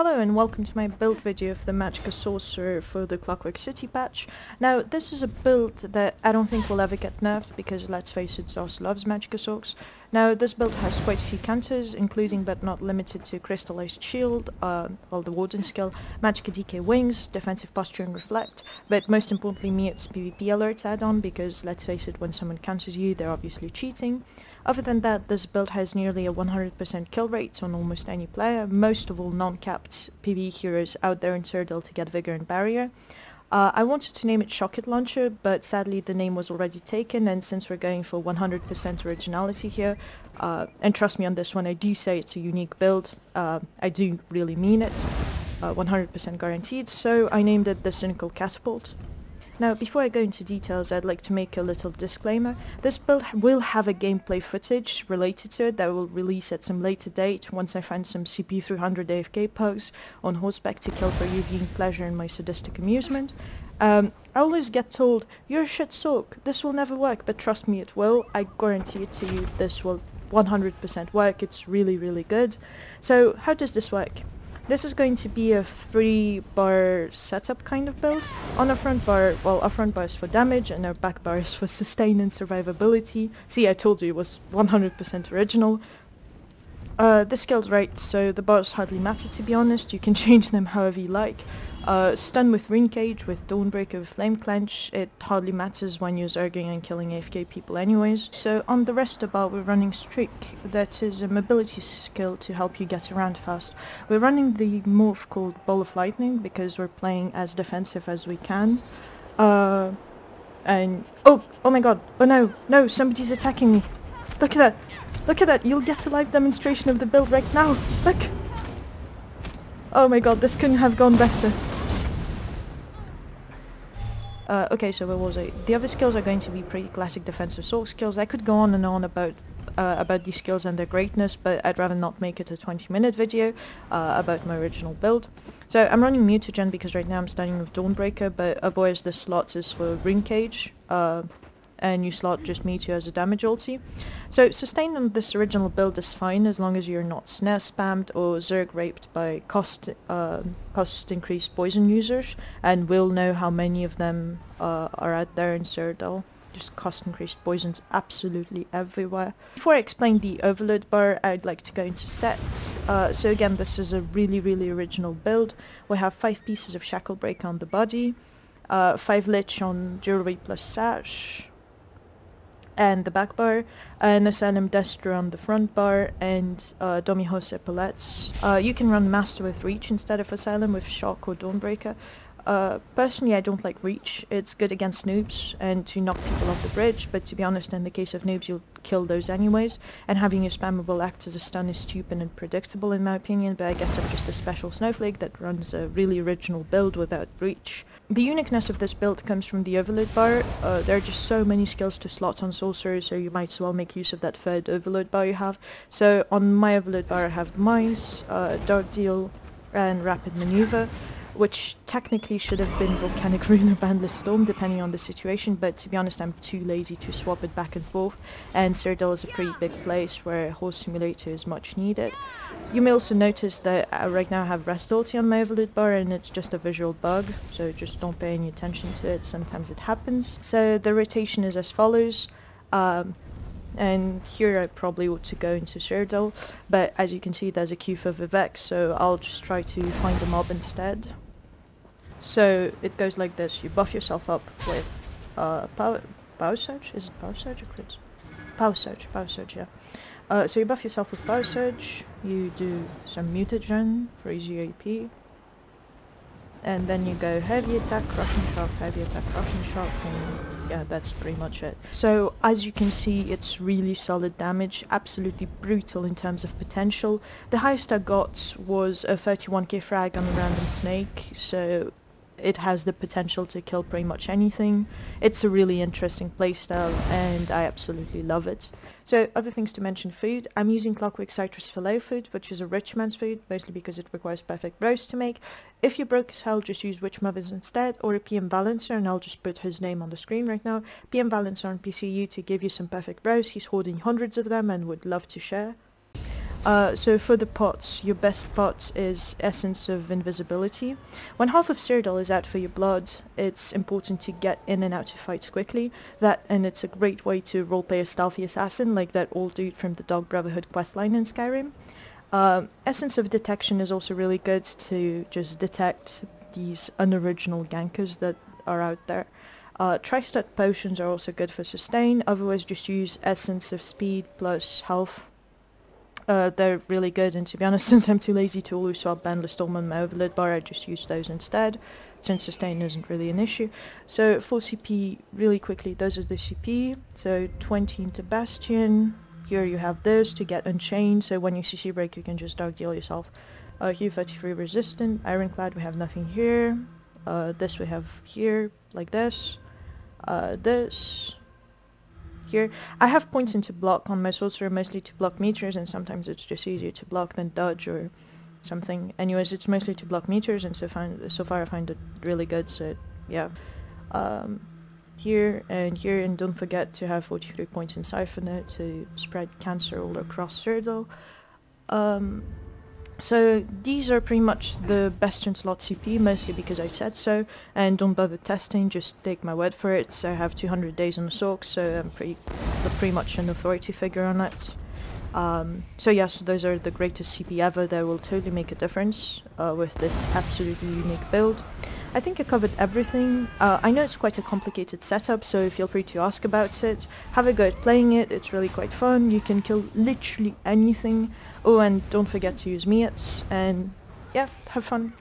Hello and welcome to my build video of the Magica Sorcerer for the Clockwork City patch. Now this is a build that I don't think will ever get nerfed because let's face it, Zos loves Magica Sorcs. Now this build has quite a few counters, including but not limited to Crystallized Shield, the Warden skill, Magica DK Wings, Defensive Posture and Reflect, but most importantly Mutes PvP Alert add-on because let's face it, when someone counters you they're obviously cheating. Other than that, this build has nearly a 100% kill rate on almost any player, most of all non-capped PvE heroes out there in Cyrodiil to get Vigor and Barrier. I wanted to name it Shocket Launcher, but sadly the name was already taken, and since we're going for 100% originality here, and trust me on this one, I do say it's a unique build, I do really mean it, 100% guaranteed, so I named it the Cynical Catapult. Now, before I go into details, I'd like to make a little disclaimer. This build will have a gameplay footage related to it that will release at some later date once I find some CP300 AFK pugs on horseback to kill for your viewing pleasure and my sadistic amusement. I always get told, "You're a shit SORC, this will never work," but trust me it will. I guarantee it to you, this will 100% work. It's really, really good. So, how does this work? This is going to be a 3-bar setup kind of build. On a front bar, well, our front bar is for damage and our back bar is for sustain and survivability. See, I told you it was 100% original. The skill's right, so the bars hardly matter to be honest, you can change them however you like. Stun with Rune Cage, with Dawnbreaker, with Flame Clench, it hardly matters when you're zerging and killing AFK people anyways. So on the rest of the bar we're running Streak, that is a mobility skill to help you get around fast. We're running the morph called Ball of Lightning because we're playing as defensive as we can. And oh my god, oh no, somebody's attacking me. Look at that, you'll get a live demonstration of the build right now, look! Oh my god, this couldn't have gone better. Okay, so where was I? The other skills are going to be pretty classic defensive SORC skills. I could go on and on about these skills and their greatness, but I'd rather not make it a 20-minute video about my original build. So I'm running Mutagen because right now I'm starting with Dawnbreaker, but otherwise the slots is for Rune Cage, and you slot just Meteor as a damage ulti. So sustain on this original build is fine as long as you're not snare spammed or zerg raped by cost increased poison users, and we'll know how many of them are out there in Cyrodiil. Just cost increased poisons absolutely everywhere. Before I explain the overload bar, I'd like to go into sets. So again, this is a really original build. We have 5 pieces of Shackle Break on the body, 5 Lich on Jewelry plus Sash, and the back bar, an Asylum Duster on the front bar, and Domihos Epaulets. You can run Master with Reach instead of Asylum with Shock or Dawnbreaker. Personally I don't like Reach, it's good against noobs and to knock people off the bridge, but to be honest in the case of noobs you'll kill those anyways, and having your spammable act as a stun is stupid and predictable in my opinion, but I guess I'm just a special snowflake that runs a really original build without Reach. The uniqueness of this build comes from the overload bar. There are just so many skills to slot on sorcerers, so you might as well make use of that third overload bar you have. So on my overload bar I have Mice, Dark Deal and Rapid Maneuver, which technically should have been Volcanic Rune or Boundless Storm depending on the situation, but to be honest I'm too lazy to swap it back and forth, and Cyrodiil is a pretty big place where Horse Simulator is much needed. You may also notice that right now I have Rest Ulti on my overload bar and it's just a visual bug, so just don't pay any attention to it, sometimes it happens. So the rotation is as follows, and here I probably ought to go into Cyrodiil, but as you can see there's a queue for Vivek, so I'll just try to find a mob instead. So it goes like this: you buff yourself up with Power Surge? Is it Power Surge or Crits? Power Surge, yeah. So you buff yourself with Power Surge, you do some Mutagen for easy AP, and then you go Heavy Attack, Crushing Shock, Heavy Attack, Crushing Shock, and yeah, that's pretty much it. So as you can see it's really solid damage, absolutely brutal in terms of potential. The highest I got was a 31k frag on a random snake, so it has the potential to kill pretty much anything. It's a really interesting playstyle and I absolutely love it. So other things to mention: food. I'm using Clockwork Citrus Filet food, which is a rich man's food, mostly because it requires perfect roast to make. If you're broke as hell, just use Witch Mothers instead, or a PM Balancer, and I'll just put his name on the screen right now. PM Balancer on PCU to give you some perfect roast. He's hoarding hundreds of them and would love to share. So for the pots, your best pots is Essence of Invisibility. When half of Cyrodiil is out for your blood, it's important to get in and out of fights quickly. And it's a great way to roleplay a stealthy assassin, like that old dude from the Dog Brotherhood questline in Skyrim. Essence of Detection is also really good to just detect these unoriginal gankers that are out there. Tri-stat potions are also good for sustain, otherwise just use Essence of Speed plus health. They're really good, and to be honest, since I'm too lazy to always swap Boundless Storm on my overload bar, I just use those instead, since sustain isn't really an issue. So for CP, really quickly, those are the CP. So 20 into Bastion. Here you have this to get Unchained, so when you CC break you can just dark deal yourself. Here 33 resistant. Ironclad, we have nothing here. This we have here, like this. This. Here. I have points into block on my sorcerer, mostly to block meteors, and sometimes it's just easier to block than dodge or something. Anyways, it's mostly to block meteors, and so far I find it really good, so yeah. Here, and don't forget to have 43 points in Siphoner to spread cancer all across Cyrodiil. So these are pretty much the best in slot CP, mostly because I said so, and don't bother testing, just take my word for it. So I have 200 days on the SORC, so I'm pretty much an authority figure on it. So yes, those are the greatest CP ever. They will totally make a difference with this absolutely unique build. I think I covered everything. I know it's quite a complicated setup, so feel free to ask about it. Have a go at playing it, it's really quite fun. You can kill literally anything. Oh, and don't forget to use meats, and yeah, have fun.